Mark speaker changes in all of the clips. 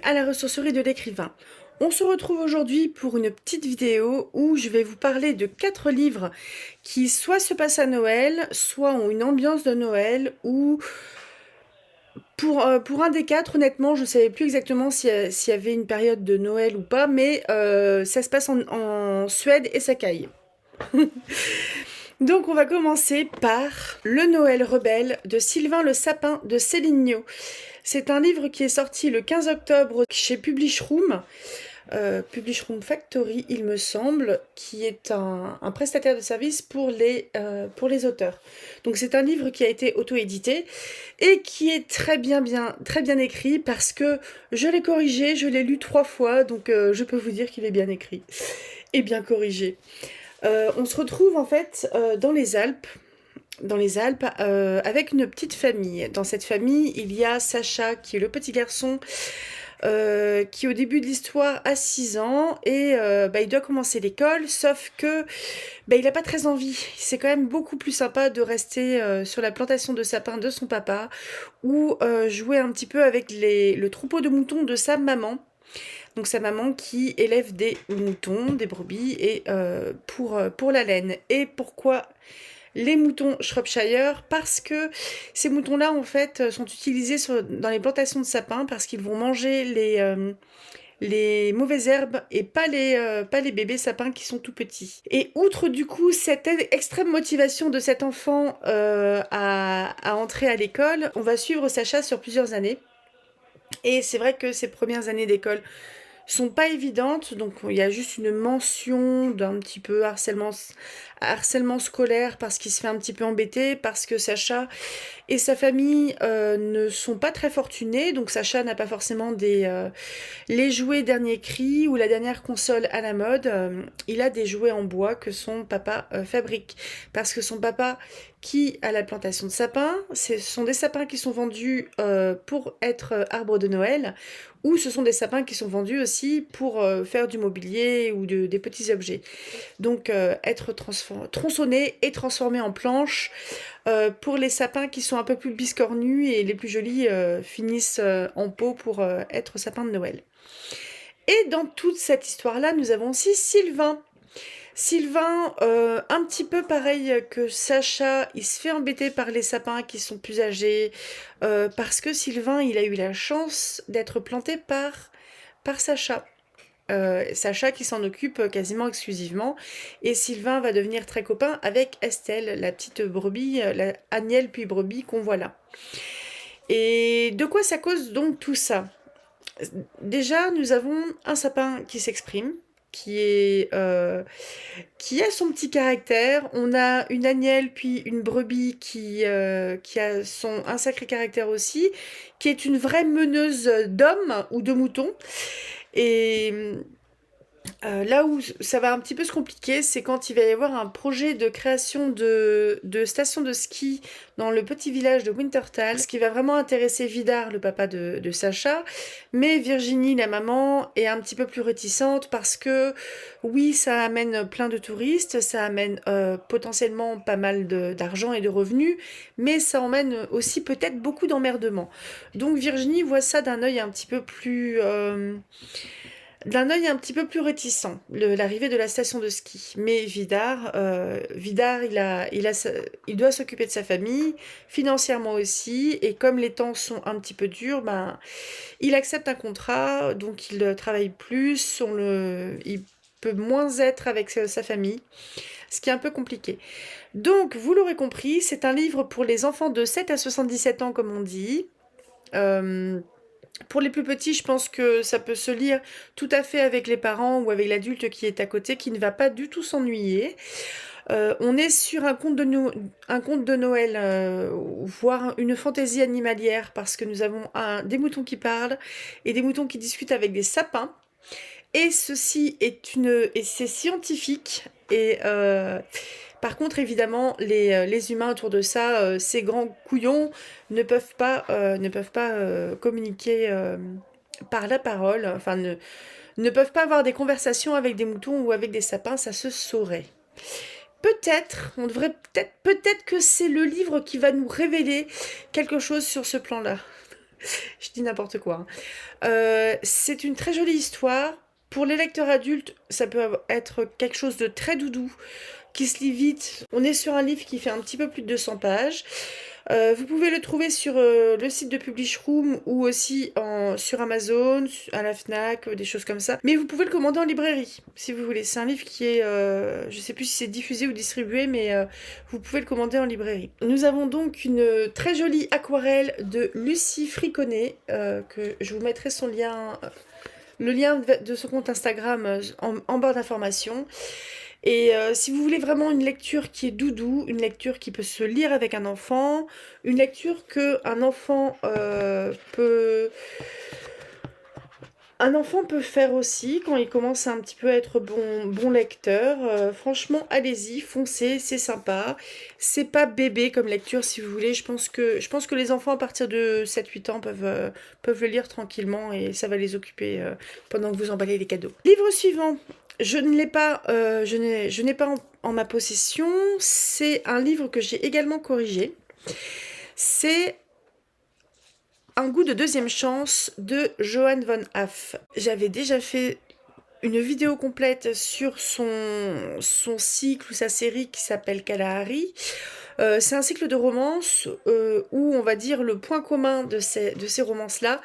Speaker 1: à la ressourcerie de l'écrivain. On se retrouve aujourd'hui pour une petite vidéo où je vais vous parler de 4 livres qui soit se passent à Noël, soit ont une ambiance de Noël, ou pour un des 4, honnêtement, je ne savais plus exactement s'il y avait une période de Noël ou pas, mais ça se passe en Suède et ça caille. Donc on va commencer par Le Noël rebelle de Sylvain Le Sapin de Céline. C'est un livre qui est sorti le 15 octobre chez Publishroom, Publishroom Factory il me semble, qui est un prestataire de services pour les auteurs. Donc c'est un livre qui a été auto-édité et qui est très bien écrit parce que je l'ai corrigé, je l'ai lu 3 fois, donc je peux vous dire qu'il est bien écrit et bien corrigé. On se retrouve en fait dans les Alpes, avec une petite famille. Dans cette famille, il y a Sacha, qui est le petit garçon, qui au début de l'histoire a 6 ans, et il doit commencer l'école, sauf que il n'a pas très envie. C'est quand même beaucoup plus sympa de rester sur la plantation de sapins de son papa, ou jouer un petit peu avec le troupeau de moutons de sa maman. Donc sa maman qui élève des moutons, des brebis, et pour la laine. Et pourquoi les moutons Shropshire? Parce que ces moutons-là, en fait, sont utilisés dans les plantations de sapins parce qu'ils vont manger les mauvaises herbes et pas les bébés sapins qui sont tout petits. Et outre du coup cette extrême motivation de cet enfant à entrer à l'école, on va suivre Sacha sur plusieurs années. Et c'est vrai que ses premières années d'école sont pas évidentes, donc il y a juste une mention d'un petit peu harcèlement scolaire parce qu'il se fait un petit peu embêter, parce que Sacha et sa famille ne sont pas très fortunés, donc Sacha n'a pas forcément les jouets dernier cri ou la dernière console à la mode. Il a des jouets en bois que son papa fabrique, parce que son papa qui a la plantation de sapins, ce sont des sapins qui sont vendus pour être arbres de Noël, ou ce sont des sapins qui sont vendus aussi pour faire du mobilier ou des petits objets. Donc être tronçonnés et transformés en planches. Pour les sapins qui sont un peu plus biscornus et les plus jolis finissent en pot pour être sapins de Noël. Et dans toute cette histoire-là, nous avons aussi Sylvain. Sylvain, un petit peu pareil que Sacha, il se fait embêter par les sapins qui sont plus âgés, parce que Sylvain, il a eu la chance d'être planté par Sacha. Sacha qui s'en occupe quasiment exclusivement, et Sylvain va devenir très copain avec Estelle, la petite brebis, la Agnelle puis brebis qu'on voit là. Et de quoi ça cause donc tout ça? Déjà, nous avons un sapin qui s'exprime, qui a son petit caractère. On a une Agnelle puis une brebis qui a un sacré caractère aussi, qui est une vraie meneuse d'hommes ou de moutons. Et là où ça va un petit peu se compliquer, c'est quand il va y avoir un projet de création de station de ski dans le petit village de Winterthal, ce qui va vraiment intéresser Vidar, le papa de Sacha. Mais Virginie, la maman, est un petit peu plus réticente parce que, oui, ça amène plein de touristes, ça amène potentiellement pas mal d'argent et de revenus, mais ça emmène aussi peut-être beaucoup d'emmerdements. Donc Virginie voit ça d'un œil un petit peu plus réticent, l'arrivée de la station de ski. Mais Vidar, il doit s'occuper de sa famille, financièrement aussi, et comme les temps sont un petit peu durs, il accepte un contrat, donc il travaille plus, il peut moins être avec sa famille, ce qui est un peu compliqué. Donc, vous l'aurez compris, c'est un livre pour les enfants de 7 à 77 ans, comme on dit. Pour les plus petits, je pense que ça peut se lire tout à fait avec les parents ou avec l'adulte qui est à côté, qui ne va pas du tout s'ennuyer. On est sur un conte de Noël, voire une fantaisie animalière, parce que nous avons des moutons qui parlent et des moutons qui discutent avec des sapins. Et c'est scientifique. Et par contre, évidemment, les humains autour de ça, ces grands couillons, ne peuvent pas communiquer par la parole, enfin ne peuvent pas avoir des conversations avec des moutons ou avec des sapins, ça se saurait. Peut-être que c'est le livre qui va nous révéler quelque chose sur ce plan-là. Je dis n'importe quoi, hein. C'est une très jolie histoire. Pour les lecteurs adultes, ça peut être quelque chose de très doudou, qui se lit vite. On est sur un livre qui fait un petit peu plus de 200 pages. Vous pouvez le trouver sur le site de Publishroom ou aussi sur Amazon, à la Fnac, des choses comme ça. Mais vous pouvez le commander en librairie, si vous voulez. C'est un livre qui est, je sais plus si c'est diffusé ou distribué, mais vous pouvez le commander en librairie. Nous avons donc une très jolie aquarelle de Lucie Friconnet, que je vous mettrai son lien, le lien de son compte Instagram en barre d'informations. Et si vous voulez vraiment une lecture qui est doudou, une lecture qui peut se lire avec un enfant, une lecture que un enfant peut faire aussi quand il commence à un petit peu être bon lecteur. Franchement, allez-y, foncez, c'est sympa. C'est pas bébé comme lecture si vous voulez. Je pense que les enfants à partir de 7-8 ans peuvent le lire tranquillement et ça va les occuper pendant que vous emballez les cadeaux. Livre suivant. Je ne l'ai pas, je n'ai pas en ma possession. C'est un livre que j'ai également corrigé. C'est Un goût de deuxième chance de Johann von Haff. J'avais déjà fait une vidéo complète sur son cycle ou sa série qui s'appelle Kalahari. C'est un cycle de romances où on va dire le point commun de ces romances-là,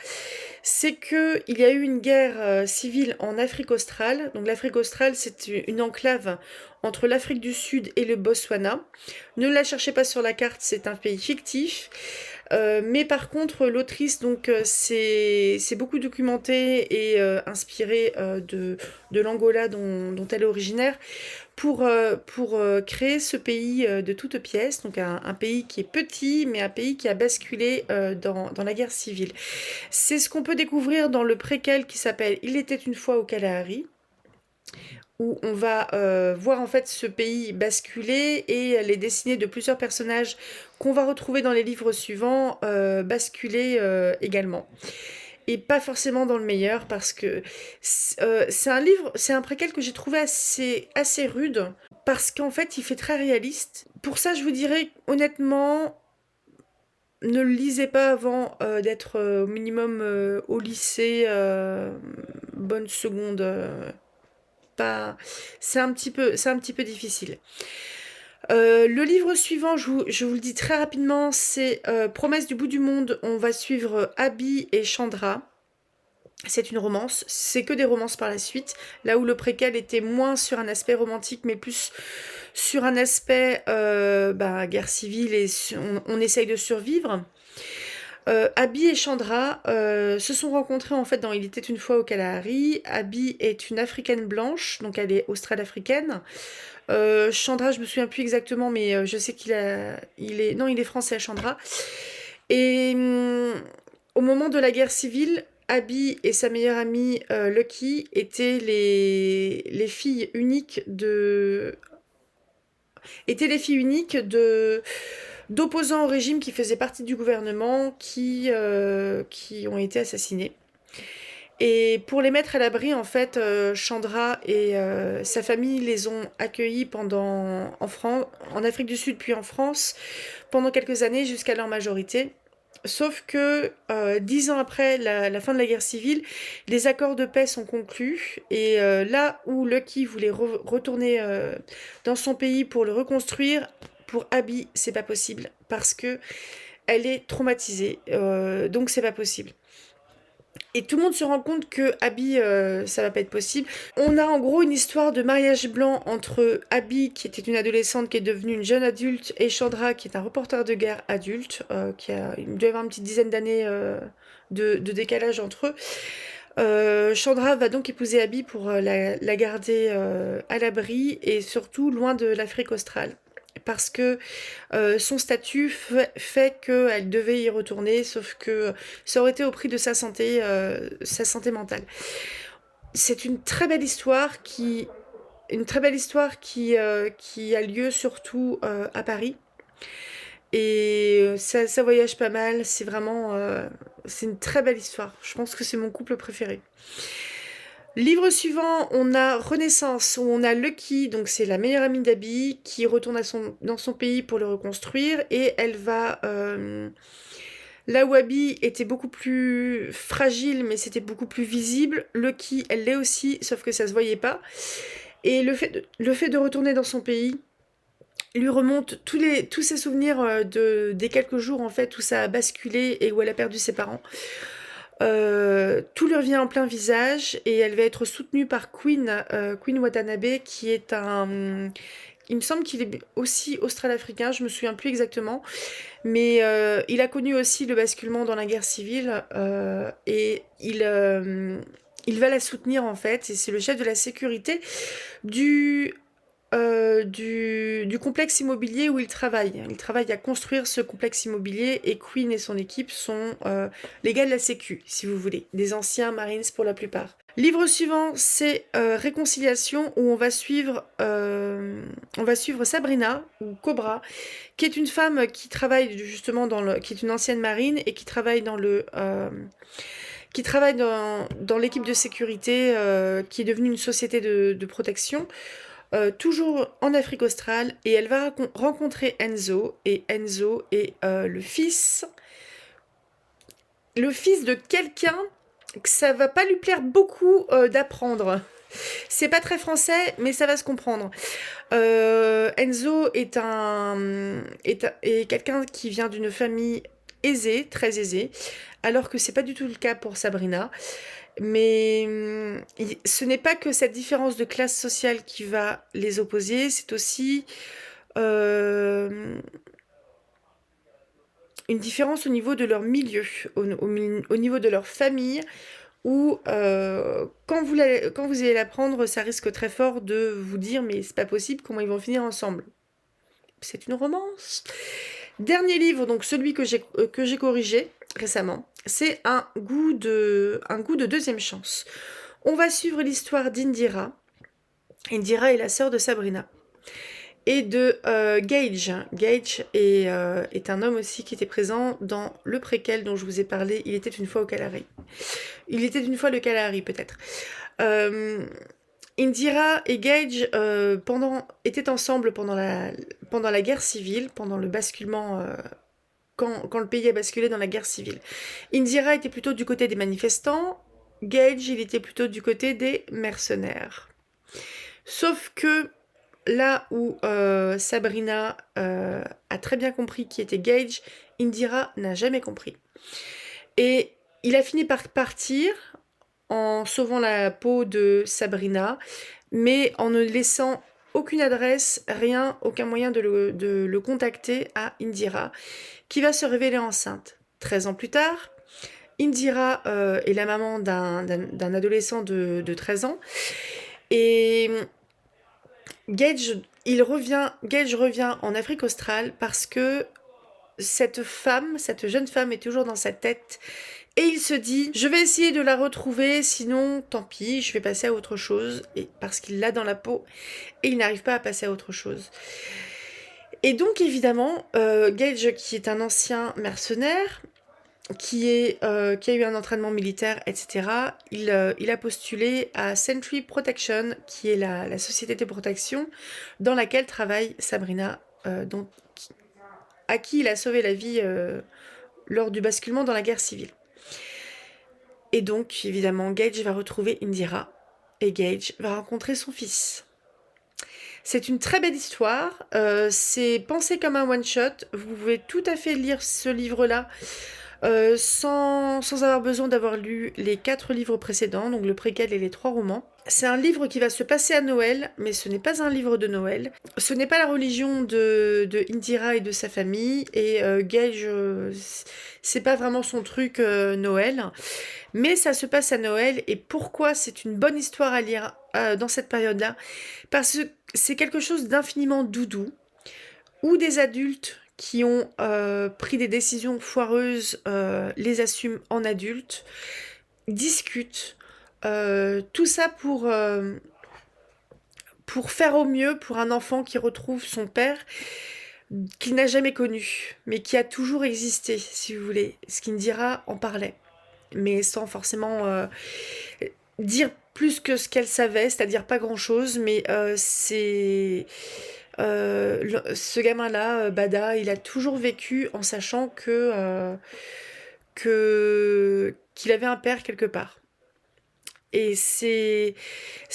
Speaker 1: c'est qu'il y a eu une guerre civile en Afrique australe. Donc l'Afrique australe, c'est une enclave entre l'Afrique du Sud et le Botswana. Ne la cherchez pas sur la carte, c'est un pays fictif. Mais par contre, l'autrice donc s'est beaucoup documentée et inspirée de l'Angola dont elle est originaire pour créer ce pays de toutes pièces, donc un pays qui est petit, mais un pays qui a basculé dans la guerre civile. C'est ce qu'on peut découvrir dans le préquel qui s'appelle Il était une fois au Kalahari, où on va voir en fait ce pays basculer et les destinées de plusieurs personnages qu'on va retrouver dans les livres suivants basculer également. Et pas forcément dans le meilleur parce que c'est un préquel que j'ai trouvé assez rude parce qu'en fait il fait très réaliste. Pour ça je vous dirais honnêtement, ne le lisez pas avant d'être au minimum au lycée, bonne seconde. Pas... C'est un petit peu difficile. Le livre suivant, je vous le dis très rapidement, c'est Promesse du bout du monde. On va suivre Abby et Chandra. C'est une romance, c'est que des romances par la suite, là où le préquel était moins sur un aspect romantique, mais plus sur un aspect guerre civile et on essaye de survivre. Abby et Chandra se sont rencontrés en fait dans Il était une fois au Kalahari. Abby est une africaine blanche, donc elle est australe-africaine. Chandra, je me souviens plus exactement, mais je sais qu'il est français, Chandra. Et au moment de la guerre civile, Abby et sa meilleure amie Lucky étaient les filles uniques d'opposants au régime qui faisaient partie du gouvernement qui ont été assassinés. Et pour les mettre à l'abri, en fait, Chandra et sa famille les ont accueillis en Afrique du Sud puis en France pendant quelques années jusqu'à leur majorité. Sauf que 10 ans après la fin de la guerre civile, les accords de paix sont conclus et là où Lucky voulait retourner dans son pays pour le reconstruire, pour Abby, c'est pas possible parce que elle est traumatisée, donc c'est pas possible. Et tout le monde se rend compte que Abby, ça va pas être possible. On a en gros une histoire de mariage blanc entre Abby, qui était une adolescente qui est devenue une jeune adulte, et Chandra, qui est un reporter de guerre adulte, il doit y avoir une petite dizaine d'années de décalage entre eux. Chandra va donc épouser Abby pour la garder à l'abri et surtout loin de l'Afrique australe. Parce que son statut fait qu'elle devait y retourner, sauf que ça aurait été au prix de sa santé mentale. C'est une très belle histoire qui a lieu surtout à Paris. Et ça voyage pas mal, c'est vraiment... c'est une très belle histoire. Je pense que c'est mon couple préféré. Livre suivant, on a Renaissance, où on a Lucky, donc c'est la meilleure amie d'Abby, qui retourne dans son pays pour le reconstruire, et elle va La Wabi était beaucoup plus fragile, mais c'était beaucoup plus visible. Lucky, elle l'est aussi, sauf que ça se voyait pas. Et le fait de retourner dans son pays lui remonte tous ses souvenirs des quelques jours en fait où ça a basculé et où elle a perdu ses parents. Tout lui revient en plein visage et elle va être soutenue par Queen Watanabe, qui est un... Il me semble qu'il est aussi australafricain, je me souviens plus exactement, mais il a connu aussi le basculement dans la guerre civile et il va la soutenir en fait, et c'est le chef de la sécurité du du complexe immobilier où il travaille. Il travaille à construire ce complexe immobilier et Queen et son équipe sont les gars de la Sécu, si vous voulez, des anciens Marines pour la plupart. Livre suivant, c'est Réconciliation, où on va suivre Sabrina, ou Cobra, qui est une femme qui travaille justement qui est une ancienne marine et qui travaille dans l'équipe de sécurité qui est devenue une société de protection. Toujours en Afrique australe, et elle va rencontrer Enzo, et Enzo est le fils de quelqu'un que ça va pas lui plaire beaucoup d'apprendre. C'est pas très français, mais ça va se comprendre. Enzo est quelqu'un qui vient d'une famille aisée, très aisée, alors que c'est pas du tout le cas pour Sabrina. Mais ce n'est pas que cette différence de classe sociale qui va les opposer, c'est aussi une différence au niveau de leur milieu, au niveau de leur famille, où quand vous allez l'apprendre, ça risque très fort de vous dire mais c'est pas possible, comment ils vont finir ensemble. C'est une romance. Dernier livre, donc celui que j'ai corrigé récemment, c'est un goût de deuxième chance. On va suivre l'histoire d'Indira. Indira est la sœur de Sabrina. Et de Gage. Gage est un homme aussi qui était présent dans le préquel dont je vous ai parlé. Il était une fois au Kalahari. Il était une fois le Kalahari, peut-être. Indira et Gage étaient ensemble pendant la guerre civile, pendant le basculement, quand le pays a basculé dans la guerre civile. Indira était plutôt du côté des manifestants, Gage, il était plutôt du côté des mercenaires. Sauf que là où Sabrina a très bien compris qui était Gage, Indira n'a jamais compris. Et il a fini par partir en sauvant la peau de Sabrina, mais en ne laissant aucune adresse, rien, aucun moyen de le contacter à Indira, qui va se révéler enceinte. 13 ans plus tard, Indira est la maman d'un adolescent de 13 ans, et Gage revient en Afrique australe parce que cette jeune femme est toujours dans sa tête. Et il se dit, je vais essayer de la retrouver, sinon tant pis, je vais passer à autre chose. Et parce qu'il l'a dans la peau et il n'arrive pas à passer à autre chose. Et donc évidemment, Gage, qui est un ancien mercenaire, qui a eu un entraînement militaire, etc., il a postulé à Sentry Protection, qui est la société de protection dans laquelle travaille Sabrina, à qui il a sauvé la vie lors du basculement dans la guerre civile. Et donc, évidemment, Gage va retrouver Indira, et Gage va rencontrer son fils. C'est une très belle histoire, c'est pensé comme un one-shot, vous pouvez tout à fait lire ce livre-là sans avoir besoin d'avoir lu les 4 livres précédents, donc le préquel et les 3 romans. C'est un livre qui va se passer à Noël, mais ce n'est pas un livre de Noël. Ce n'est pas la religion de Indira et de sa famille, et Gage, c'est pas vraiment son truc Noël. Mais ça se passe à Noël, et pourquoi c'est une bonne histoire à lire dans cette période-là? Parce que c'est quelque chose d'infiniment doudou, où des adultes qui ont pris des décisions foireuses les assument en adultes, discutent, tout ça pour faire au mieux pour un enfant qui retrouve son père qu'il n'a jamais connu, mais qui a toujours existé, si vous voulez. Ce qu'Indira en parlait, mais sans forcément dire plus que ce qu'elle savait, c'est-à-dire pas grand-chose, mais ce gamin-là, Bada, il a toujours vécu en sachant que qu'il avait un père quelque part. Et c'est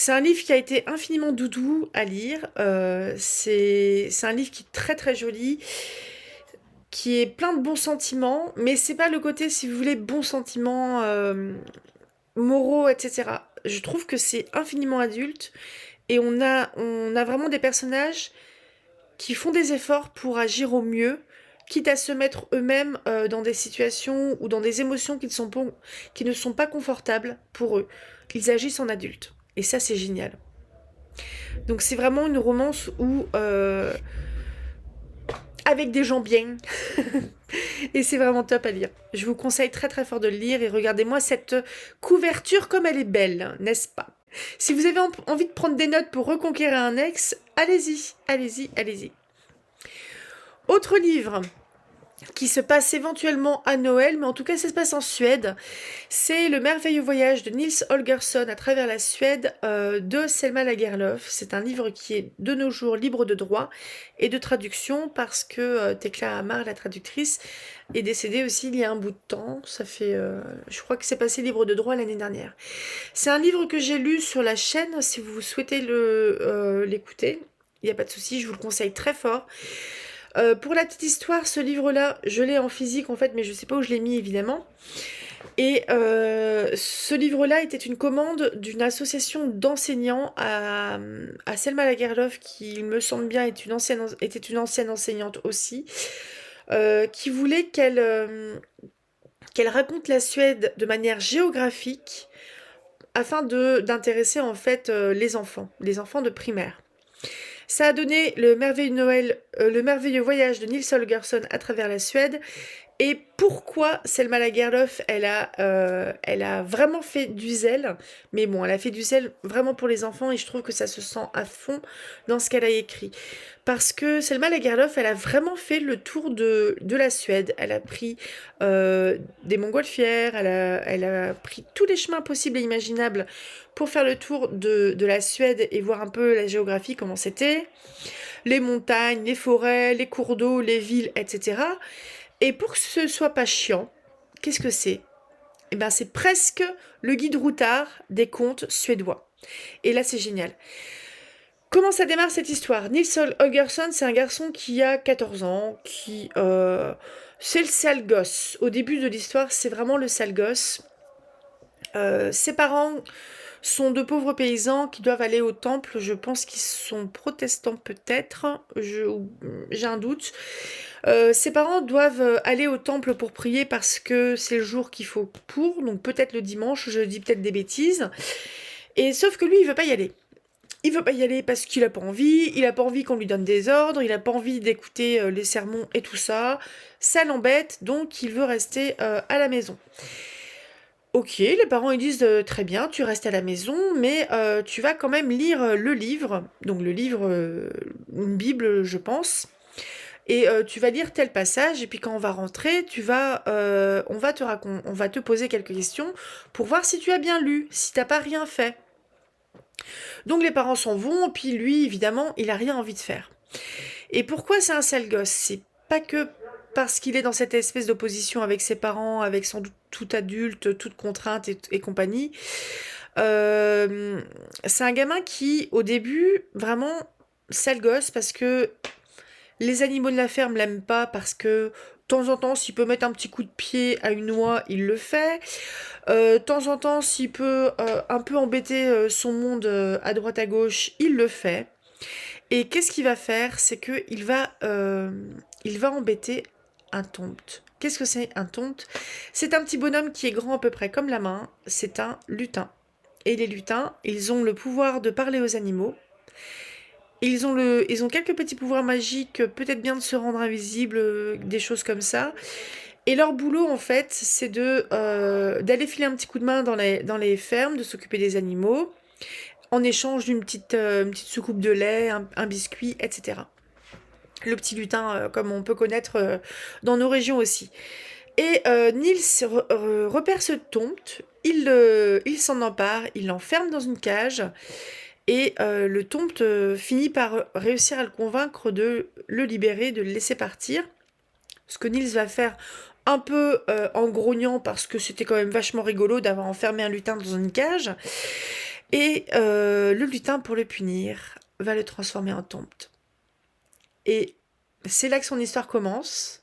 Speaker 1: un livre qui a été infiniment doudou à lire. C'est un livre qui est très très joli, qui est plein de bons sentiments, mais c'est pas le côté, si vous voulez, bons sentiments moraux, etc. Je trouve que c'est infiniment adulte et on a vraiment des personnages qui font des efforts pour agir au mieux, quitte à se mettre eux-mêmes dans des situations ou dans des émotions qui ne sont pas confortables pour eux. Ils agissent en adultes. Et ça, c'est génial. Donc c'est vraiment une romance où... avec des gens bien. Et c'est vraiment top à lire. Je vous conseille très très fort de le lire et regardez-moi cette couverture comme elle est belle, n'est-ce pas? Si vous avez envie de prendre des notes pour reconquérir un ex, allez-y, allez-y, allez-y. Autre livre qui se passe éventuellement à Noël, mais en tout cas ça se passe en Suède, c'est Le merveilleux voyage de Nils Holgersson à travers la Suède de Selma Lagerlöf. C'est un livre qui est de nos jours libre de droit et de traduction parce que Tekla Hamar, la traductrice, est décédée aussi il y a un bout de temps. Ça fait, je crois que c'est passé libre de droit l'année dernière. C'est un livre que j'ai lu sur la chaîne, si vous souhaitez l'écouter, il n'y a pas de souci, je vous le conseille très fort. Pour la petite histoire, ce livre-là, je l'ai en physique en fait, mais je ne sais pas où je l'ai mis évidemment. Et ce livre-là était une commande d'une association d'enseignants à Selma Lagerlöf, qui, il me semble bien, était une ancienne enseignante aussi, qui voulait qu'elle raconte la Suède de manière géographique afin d'intéresser en fait les enfants de primaire. Ça a donné le merveilleux voyage de Nils Holgersson à travers la Suède. Et pourquoi Selma Lagerlöf, elle a vraiment fait du zèle, mais bon, elle a fait du zèle vraiment pour les enfants et je trouve que ça se sent à fond dans ce qu'elle a écrit. Parce que Selma Lagerlöf, elle a vraiment fait le tour de la Suède. Elle a pris des montgolfières, elle a pris tous les chemins possibles et imaginables pour faire le tour de la Suède et voir un peu la géographie, comment c'était, les montagnes, les forêts, les cours d'eau, les villes, etc. Et pour que ce soit pas chiant, qu'est-ce que c'est? Eh ben, c'est presque le guide routard des contes suédois. Et là, c'est génial. Comment ça démarre cette histoire? Nils Holgersson, c'est un garçon qui a 14 ans, c'est le sale gosse. Au début de l'histoire, c'est vraiment le sale gosse. Ses parents sont de pauvres paysans qui doivent aller au temple. Je pense qu'ils sont protestants peut-être. J'ai un doute. Ses parents doivent aller au temple pour prier parce que c'est le jour qu'il faut pour, donc peut-être le dimanche, je dis peut-être des bêtises. Et sauf que lui, il veut pas y aller. Il veut pas y aller parce qu'il a pas envie, il a pas envie qu'on lui donne des ordres, il a pas envie d'écouter les sermons et tout ça. Ça l'embête, donc il veut rester à la maison. Ok, les parents ils disent très bien, tu restes à la maison, mais tu vas quand même lire le livre, donc le livre, une Bible, je pense. Et tu vas lire tel passage, et puis quand on va rentrer, on va te poser quelques questions pour voir si tu as bien lu, si t'as pas rien fait. Donc les parents s'en vont, puis lui, évidemment, il a rien envie de faire. Et pourquoi c'est un sale gosse? C'est pas que parce qu'il est dans cette espèce d'opposition avec ses parents, avec sans doute tout adulte, toute contrainte et compagnie. C'est un gamin qui, au début, vraiment, sale gosse, parce que les animaux de la ferme l'aiment pas, parce que de temps en temps, s'il peut mettre un petit coup de pied à une oie, il le fait. De temps en temps, s'il peut un peu embêter son monde à droite à gauche, il le fait. Et qu'est-ce qu'il va faire? C'est qu'il il va embêter un tomte. Qu'est-ce que c'est un tomte? C'est un petit bonhomme qui est grand à peu près comme la main. C'est un lutin. Et les lutins, ils ont le pouvoir de parler aux animaux. Ils ont quelques petits pouvoirs magiques, peut-être bien de se rendre invisible, des choses comme ça. Et leur boulot, en fait, c'est d'aller filer un petit coup de main dans les fermes, de s'occuper des animaux, en échange d'une petite soucoupe de lait, un biscuit, etc. Le petit lutin, comme on peut connaître dans nos régions aussi. Et Nils repère ce tomte, il s'en empare, il l'enferme dans une cage, et le tomte finit par réussir à le convaincre de le libérer, de le laisser partir. Ce que Nils va faire un peu en grognant parce que c'était quand même vachement rigolo d'avoir enfermé un lutin dans une cage. Et le lutin, pour le punir, va le transformer en tombe. Et c'est là que son histoire commence.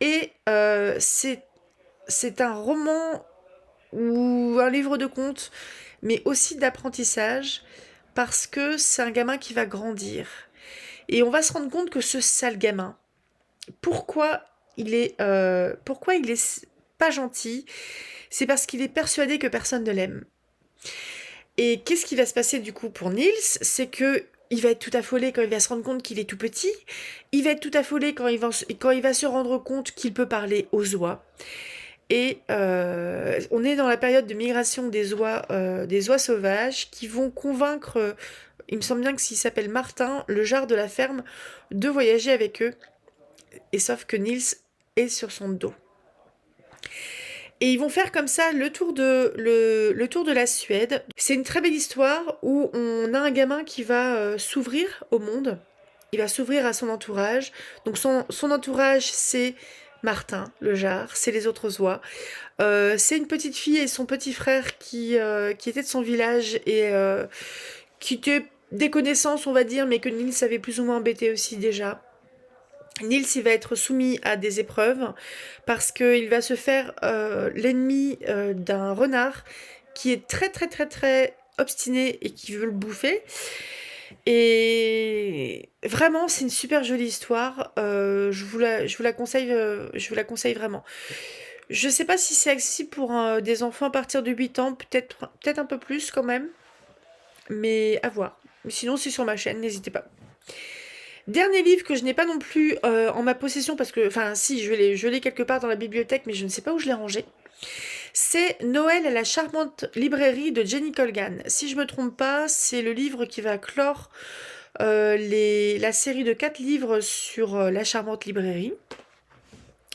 Speaker 1: Et c'est un roman ou un livre de contes, mais aussi d'apprentissage, parce que c'est un gamin qui va grandir. Et on va se rendre compte que ce sale gamin, pourquoi pourquoi il est pas gentil, c'est parce qu'il est persuadé que personne ne l'aime. Et qu'est-ce qui va se passer du coup pour Niels? C'est que il va être tout affolé quand il va se rendre compte qu'il est tout petit. Il va être tout affolé quand quand il va se rendre compte qu'il peut parler aux oies. Et on est dans la période de migration des oies sauvages qui vont convaincre, il me semble bien que s'il s'appelle Martin, le jarre de la ferme, de voyager avec eux. Et sauf que Niels est sur son dos. Et ils vont faire comme ça le tour de la Suède. C'est une très belle histoire où on a un gamin qui va s'ouvrir au monde. Il va s'ouvrir à son entourage. Donc son entourage, c'est Martin, le jarre, c'est les autres oies. C'est une petite fille et son petit frère qui étaient de son village et qui étaient des connaissances, on va dire, mais que Nils avait plus ou moins embêté aussi déjà. Nils, il va être soumis à des épreuves parce qu'il va se faire l'ennemi d'un renard qui est très très très très obstiné et qui veut le bouffer. Et vraiment, c'est une super jolie histoire. Je vous la conseille, je vous la conseille vraiment. Je sais pas si c'est accessible pour des enfants à partir de 8 ans, peut-être un peu plus quand même, mais à voir. Sinon, c'est sur ma chaîne, n'hésitez pas. Dernier livre que je n'ai pas non plus en ma possession parce que, enfin, si, je l'ai quelque part dans la bibliothèque, mais je ne sais pas où je l'ai rangé. C'est Noël à la charmante librairie de Jenny Colgan. Si je me trompe pas, c'est le livre qui va clore la série de 4 livres sur la charmante librairie.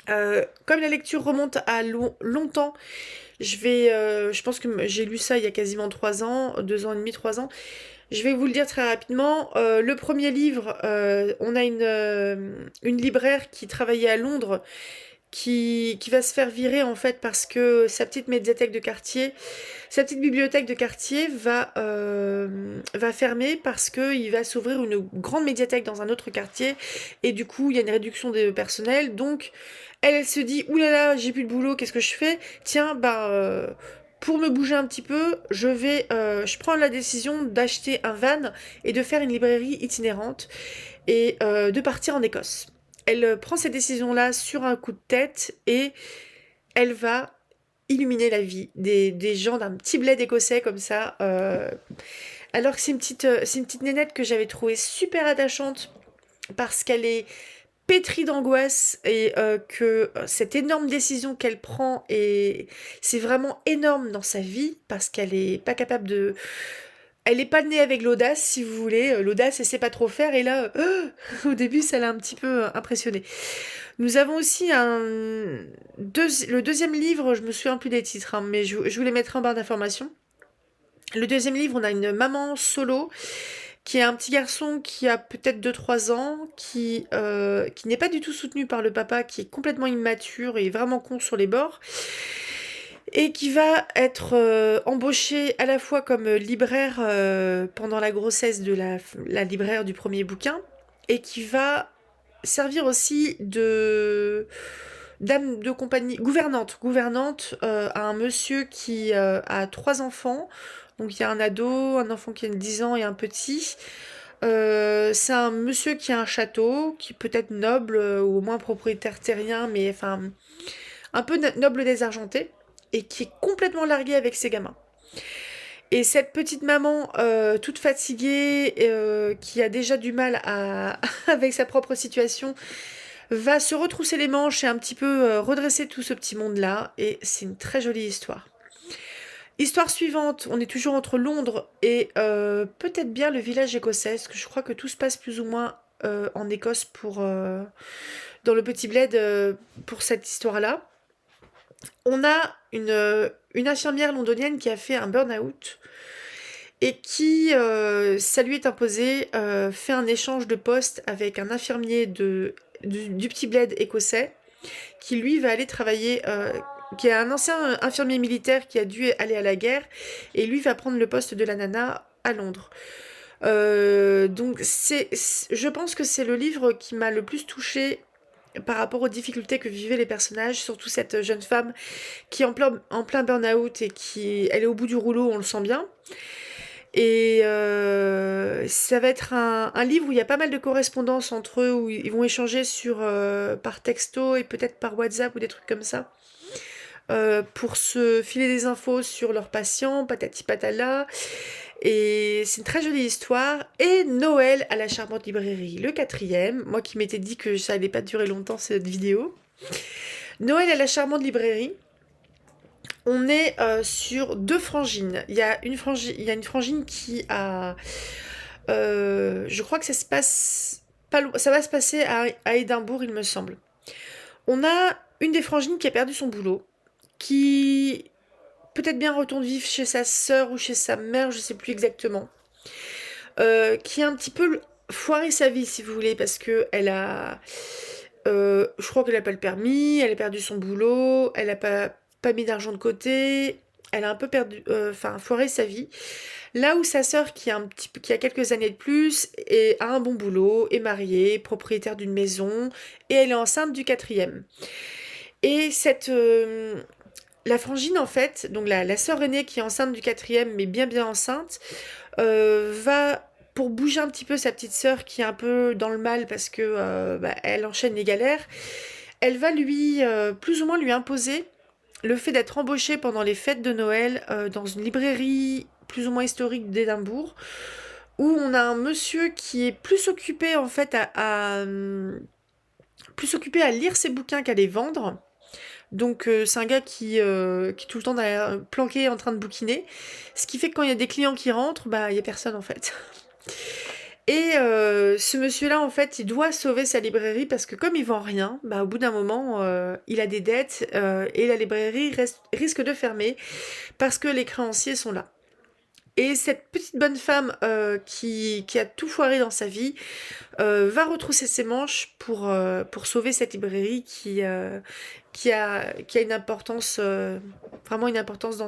Speaker 1: Comme la lecture remonte à longtemps, je pense que j'ai lu ça il y a quasiment 3 ans, 2 ans et demi, 3 ans. Je vais vous le dire très rapidement. Le premier livre, on a une libraire qui travaillait à Londres, qui va se faire virer en fait parce que sa petite médiathèque de quartier, sa petite bibliothèque de quartier va fermer parce qu'il va s'ouvrir une grande médiathèque dans un autre quartier et du coup il y a une réduction de personnel. Donc elle se dit oulala, j'ai plus de boulot, qu'est-ce que je fais? Tiens, pour me bouger un petit peu, je prends la décision d'acheter un van et de faire une librairie itinérante et de partir en Écosse. Elle prend cette décision-là sur un coup de tête et elle va illuminer la vie des gens d'un petit bled écossais comme ça. Alors que c'est une petite nénette que j'avais trouvée super attachante parce qu'elle est pétrie d'angoisse et que cette énorme décision qu'elle prend c'est vraiment énorme dans sa vie parce qu'elle est pas capable de... Elle est pas née avec l'audace, si vous voulez. L'audace, elle sait pas trop faire. Et là, au début, ça l'a un petit peu impressionnée. Nous avons aussi le deuxième livre, je me souviens plus des titres, hein, mais je vous les mettrai en barre d'informations. Le deuxième livre, on a une maman solo qui est un petit garçon qui a peut-être 2-3 ans, qui n'est pas du tout soutenu par le papa, qui est complètement immature et vraiment con sur les bords, et qui va être embauché à la fois comme libraire pendant la grossesse de la libraire du premier bouquin, et qui va servir aussi de dame de compagnie, gouvernante à un monsieur qui a 3 enfants. Donc il y a un ado, un enfant qui a 10 ans et un petit. C'est un monsieur qui a un château, qui peut être noble ou au moins propriétaire terrien, mais enfin un peu noble désargenté, et qui est complètement largué avec ses gamins. Et cette petite maman toute fatiguée, qui a déjà du mal avec sa propre situation, va se retrousser les manches et un petit peu redresser tout ce petit monde-là. Et c'est une très jolie histoire. Histoire suivante, on est toujours entre Londres et peut-être bien le village écossais, parce que je crois que tout se passe plus ou moins en Écosse dans le petit bled pour cette histoire-là. On a une infirmière londonienne qui a fait un burn-out et qui, ça lui est imposé, fait un échange de poste avec un infirmier du petit bled écossais. qui lui va aller travailler, qui est un ancien infirmier militaire qui a dû aller à la guerre, et lui va prendre le poste de la nana à Londres. Donc je pense que c'est le livre qui m'a le plus touchée par rapport aux difficultés que vivaient les personnages, surtout cette jeune femme qui est en plein burn-out et elle est au bout du rouleau, on le sent bien. Et ça va être un livre où il y a pas mal de correspondances entre eux, où ils vont échanger par texto et peut-être par WhatsApp ou des trucs comme ça, pour se filer des infos sur leurs patients, patati patala. Et c'est une très jolie histoire. Et Noël à la charmante librairie, le 4e. Moi qui m'étais dit que ça allait pas durer longtemps cette vidéo. Noël à la charmante librairie. On est sur 2 frangines. Il y a une frangine qui a... je crois que ça se passe... ça va se passer à Édimbourg, il me semble. On a une des frangines qui a perdu son boulot, qui peut-être bien retourne vivre chez sa sœur ou chez sa mère, je sais plus exactement, qui a un petit peu foiré sa vie, si vous voulez, parce que elle a... je crois qu'elle n'a pas le permis, elle a perdu son boulot, elle n'a pas mis d'argent de côté, elle a un peu foiré sa vie. Là où sa sœur, qui a quelques années de plus, a un bon boulot, est mariée, propriétaire d'une maison, et elle est enceinte du 4e. Et la frangine, en fait, donc la sœur aînée qui est enceinte du 4e, mais bien enceinte, va, pour bouger un petit peu sa petite sœur qui est un peu dans le mal parce que elle enchaîne les galères, elle va plus ou moins lui imposer le fait d'être embauchée pendant les fêtes de Noël dans une librairie plus ou moins historique d'Édimbourg, où on a un monsieur qui est plus occupé en fait plus occupé à lire ses bouquins qu'à les vendre. Donc c'est un gars qui est tout le temps planqué en train de bouquiner. Ce qui fait que quand il y a des clients qui rentrent, il n'y a personne en fait. Et ce monsieur-là, en fait, il doit sauver sa librairie parce que comme il vend rien, au bout d'un moment, il a des dettes et la librairie risque de fermer parce que les créanciers sont là. Et cette petite bonne femme qui a tout foiré dans sa vie va retrousser ses manches pour sauver cette librairie qui a une importance, vraiment une importance dans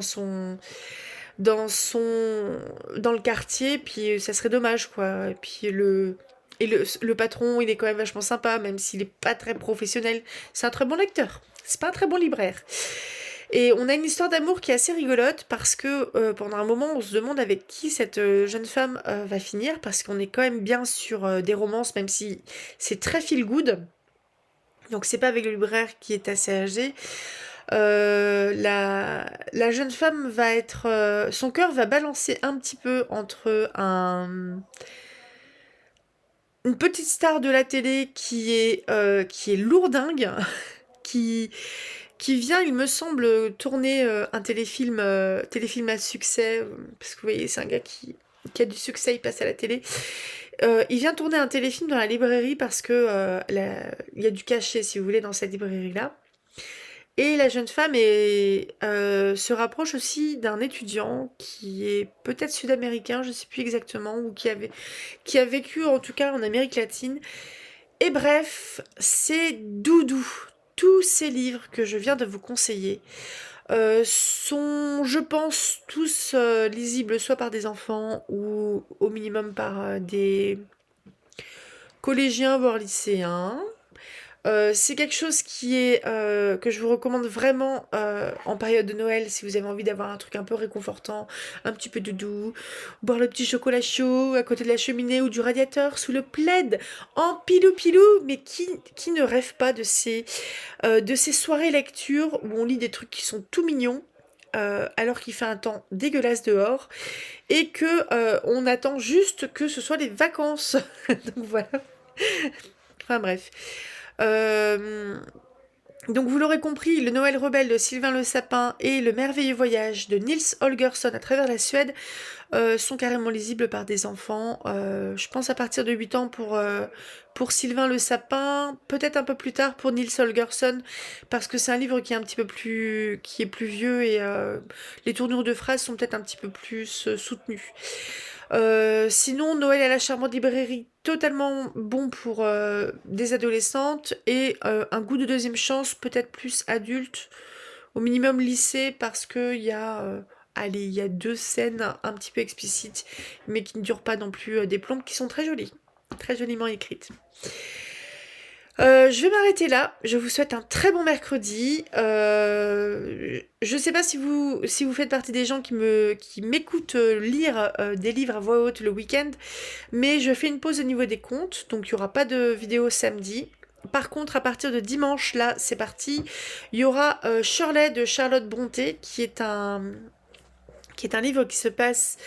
Speaker 1: le quartier, puis ça serait dommage, quoi. Et puis le patron, il est quand même vachement sympa, même s'il est pas très professionnel. C'est un très bon lecteur. C'est pas un très bon libraire. Et on a une histoire d'amour qui est assez rigolote parce que pendant un moment, on se demande avec qui cette jeune femme va finir, parce qu'on est quand même bien sur des romances, même si c'est très feel good. Donc c'est pas avec le libraire qui est assez âgé. La jeune femme va être... son cœur va balancer un petit peu entre une petite star de la télé qui est lourdingue, qui vient, il me semble, tourner un téléfilm à succès, parce que vous voyez, c'est un gars qui a du succès, il passe à la télé. Il vient tourner un téléfilm dans la librairie parce que il y a du cachet, si vous voulez, dans cette librairie-là. Et la jeune femme se rapproche aussi d'un étudiant qui est peut-être sud-américain, je ne sais plus exactement, ou qui a vécu en tout cas en Amérique latine. Et bref, c'est doudou. Tous ces livres que je viens de vous conseiller sont, je pense, tous lisibles soit par des enfants ou au minimum par des collégiens voire lycéens. C'est quelque chose que je vous recommande vraiment en période de Noël, si vous avez envie d'avoir un truc un peu réconfortant, un petit peu doudou, boire le petit chocolat chaud à côté de la cheminée ou du radiateur, sous le plaid, en pilou-pilou, mais qui ne rêve pas de ces soirées lecture où on lit des trucs qui sont tout mignons, alors qu'il fait un temps dégueulasse dehors, et que on attend juste que ce soit les vacances. Donc voilà. Enfin bref. Donc vous l'aurez compris, le Noël rebelle de Sylvain Le Sapin et le merveilleux voyage de Nils Holgersson à travers la Suède sont carrément lisibles par des enfants. Je pense à partir de 8 ans pour Sylvain Le Sapin, peut-être un peu plus tard pour Nils Holgersson, parce que c'est un livre qui est un petit peu qui est plus vieux et les tournures de phrases sont peut-être un petit peu plus soutenues. Sinon, Noël à la charmante librairie, totalement bon pour des adolescentes et un goût de deuxième chance, peut-être plus adulte, au minimum lycée, parce que allez, il y a 2 scènes un petit peu explicites, mais qui ne durent pas non plus des plombes, qui sont très jolies, très joliment écrites. Je vais m'arrêter là. Je vous souhaite un très bon mercredi. Je sais pas si vous faites partie des gens qui m'écoutent lire des livres à voix haute le week-end, mais je fais une pause au niveau des comptes, donc il n'y aura pas de vidéo samedi. Par contre, à partir de dimanche, là, c'est parti. Il y aura Shirley de Charlotte Brontë, qui est un livre qui se passe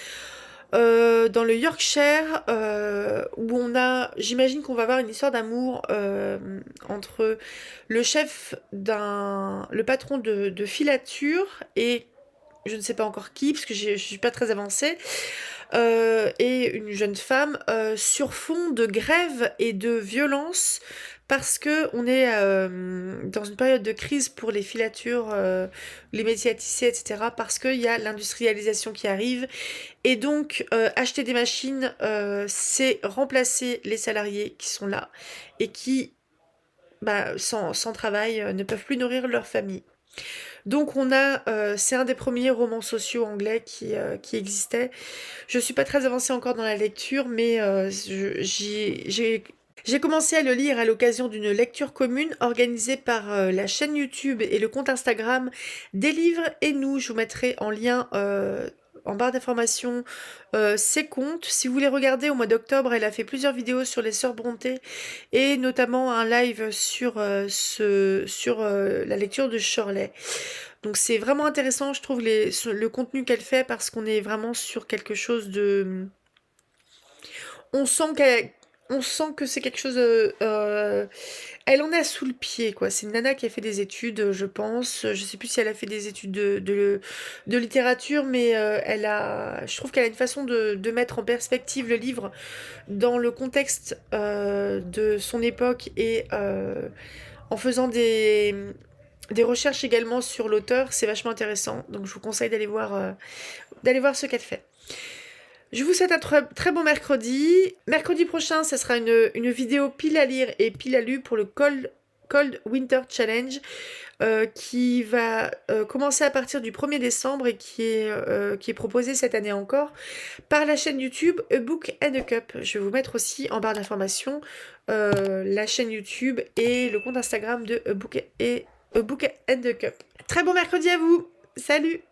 Speaker 1: dans le Yorkshire, où j'imagine qu'on va avoir une histoire d'amour entre le patron de filature et je ne sais pas encore qui, parce que je suis pas très avancée, et une jeune femme sur fond de grève et de violence parce que on est dans une période de crise pour les filatures, les métiers à tisser, etc. Parce qu'il y a l'industrialisation qui arrive et donc acheter des machines, c'est remplacer les salariés qui sont là et qui, sans travail, ne peuvent plus nourrir leur famille. Donc c'est un des premiers romans sociaux anglais qui existait. Je suis pas très avancée encore dans la lecture, mais j'ai commencé à le lire à l'occasion d'une lecture commune organisée par la chaîne YouTube et le compte Instagram des livres et nous. Je vous mettrai en lien en barre d'informations ses comptes. Si vous voulez regarder, au mois d'octobre, elle a fait plusieurs vidéos sur les sœurs Brontë et notamment un live sur la lecture de Shirley. Donc c'est vraiment intéressant, je trouve, le contenu qu'elle fait parce qu'on est vraiment sur quelque chose de... On sent que c'est quelque chose... elle en a sous le pied, quoi. C'est une nana qui a fait des études, je pense. Je sais plus si elle a fait des études de littérature, mais je trouve qu'elle a une façon de mettre en perspective le livre dans le contexte de son époque et en faisant des recherches également sur l'auteur, c'est vachement intéressant. Donc je vous conseille d'aller voir ce qu'elle fait. Je vous souhaite un très bon mercredi. Mercredi prochain, ça sera une vidéo pile à lire et pile à lu pour le Cold Winter Challenge qui va commencer à partir du 1er décembre et qui est proposé cette année encore par la chaîne YouTube A Book and a Cup. Je vais vous mettre aussi en barre d'informations la chaîne YouTube et le compte Instagram de A Book and a Cup. Très bon mercredi à vous. Salut!